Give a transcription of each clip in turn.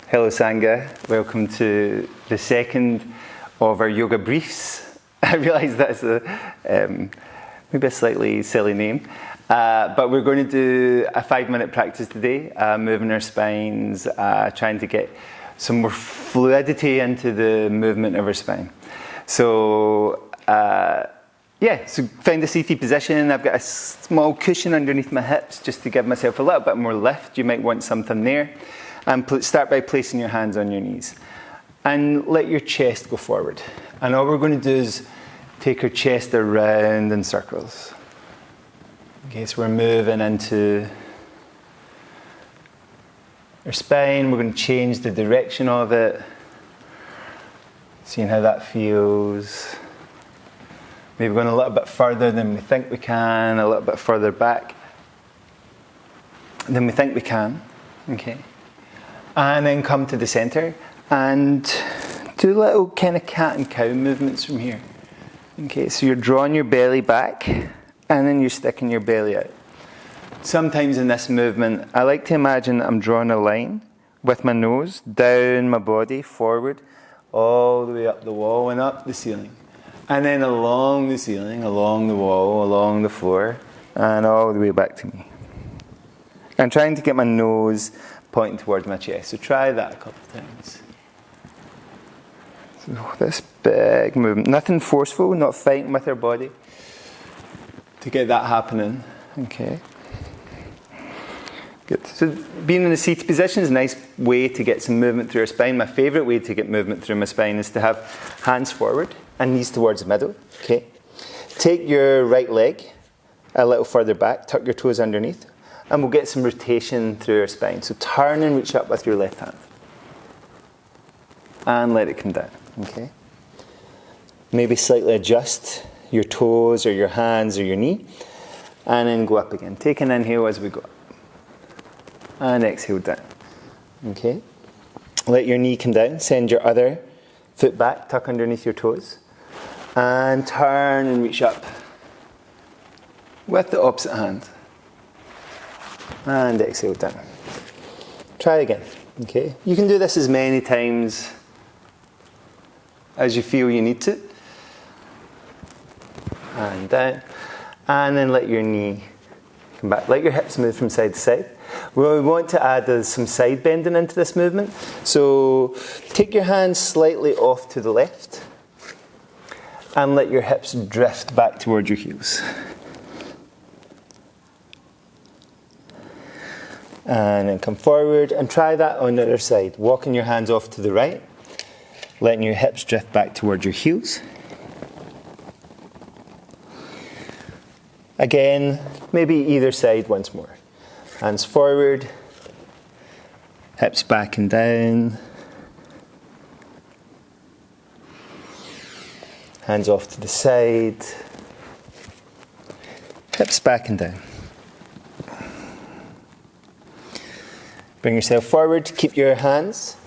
Hello Sangha, welcome to the second of our yoga briefs. I realise that's maybe a slightly silly name, but we're going to do a 5-minute practice today, moving our spines, trying to get some more fluidity into the movement of our spine. So find a seated position. I've got a small cushion underneath my hips just to give myself a little bit more lift. You might want something there. And start by placing your hands on your knees. And let your chest go forward. And all we're going to do is take our chest around in circles. Okay, so we're moving into our spine. We're going to change the direction of it. Seeing how that feels. Maybe going a little bit further than we think we can, a little bit further back than we think we can. Okay. And then come to the centre and do little kind of cat and cow movements from here. Okay, so you're drawing your belly back and then you're sticking your belly out. Sometimes in this movement, I like to imagine that I'm drawing a line with my nose down my body, forward, all the way up the wall and up the ceiling. And then along the ceiling, along the wall, along the floor, and all the way back to me. I'm trying to get my nose pointing towards my chest. So try that a couple of times. So this big movement. Nothing forceful, not fighting with our body to get that happening. Okay. Good. So being in a seated position is a nice way to get some movement through our spine. My favourite way to get movement through my spine is to have hands forward and knees towards the middle. Okay. Take your right leg a little further back, tuck your toes underneath. And we'll get some rotation through our spine. So turn and reach up with your left hand. And let it come down. Okay. Maybe slightly adjust your toes or your hands or your knee. And then go up again. Take an inhale as we go up. And exhale down. Okay. Let your knee come down. Send your other foot back. Tuck underneath your toes. And turn and reach up with the opposite hand. And exhale down. Try again. Okay. You can do this as many times as you feel you need to. And down. And then let your knee come back. Let your hips move from side to side. We want to add some side bending into this movement. So take your hands slightly off to the left. And let your hips drift back towards your heels. And then come forward and try that on the other side. Walking your hands off to the right. Letting your hips drift back towards your heels. Again, maybe either side once more. Hands forward. Hips back and down. Hands off to the side. Hips back and down. Bring yourself forward, keep your hands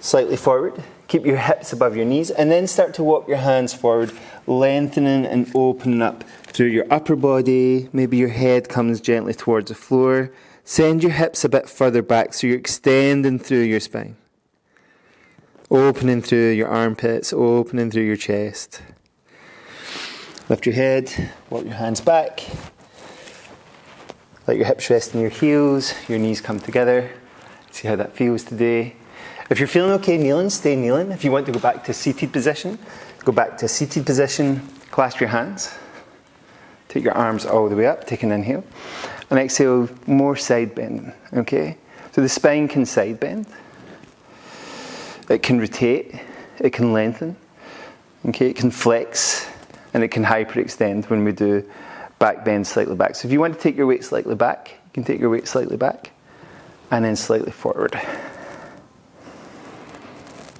slightly forward, keep your hips above your knees, and then start to walk your hands forward, lengthening and opening up through your upper body. Maybe your head comes gently towards the floor. Send your hips a bit further back so you're extending through your spine. Opening through your armpits, opening through your chest. Lift your head, walk your hands back. Let your hips rest in your heels, your knees come together. See how that feels today. If you're feeling okay kneeling, stay kneeling. If you want to go back to a seated position, go back to a seated position, clasp your hands. Take your arms all the way up, take an inhale. And exhale, more side bending, okay? So the spine can side bend. It can rotate, it can lengthen, okay? It can flex, and it can hyperextend when we do back bend slightly back. So if you want to take your weight slightly back, you can take your weight slightly back and then slightly forward.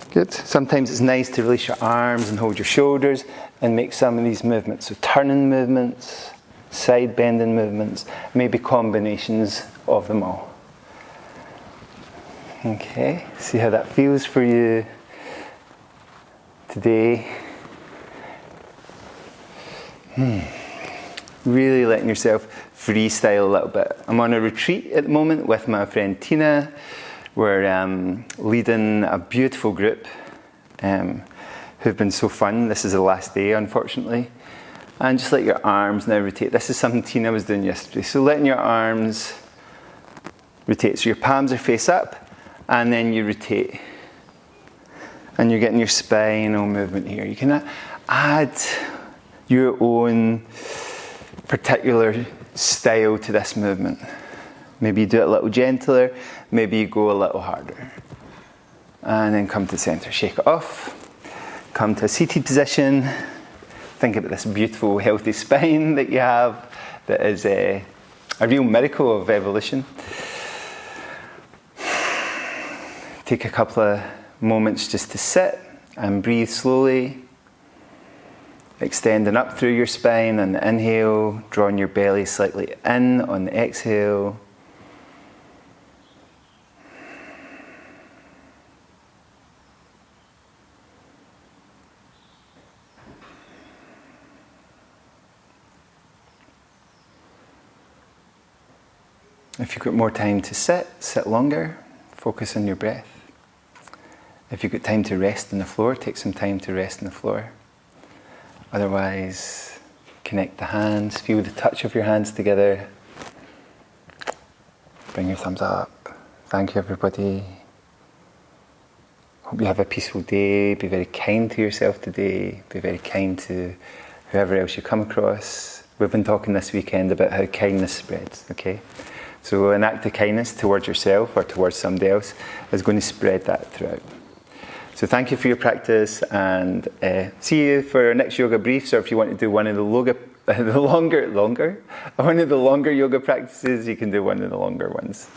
Good. Sometimes it's nice to release your arms and hold your shoulders and make some of these movements. So turning movements, side bending movements, maybe combinations of them all. Okay, see how that feels for you today. Really letting yourself freestyle a little bit. I'm on a retreat at the moment with my friend Tina. We're leading a beautiful group who've been so fun. This is the last day, unfortunately. And just let your arms now rotate. This is something Tina was doing yesterday. So letting your arms rotate. So your palms are face up, and then you rotate. And you're getting your spinal movement here. You can add your own particular style to this movement. Maybe you do it a little gentler, maybe you go a little harder. And then come to the center, shake it off. Come to a seated position. Think about this beautiful, healthy spine that you have that is a real miracle of evolution. Take a couple of moments just to sit and breathe slowly. Extending up through your spine on the inhale, drawing your belly slightly in on the exhale. If you've got more time to sit longer, focus on your breath. If you've got time to rest on the floor, take some time to rest on the floor. Otherwise, connect the hands, feel the touch of your hands together. Bring your thumbs up. Thank you, everybody. Hope you have a peaceful day. Be very kind to yourself today. Be very kind to whoever else you come across. We've been talking this weekend about how kindness spreads, okay? So an act of kindness towards yourself or towards somebody else is going to spread that throughout. So thank you for your practice, and see you for our next yoga briefs, or if you want to do one of the longer yoga practices, you can do one of the longer ones.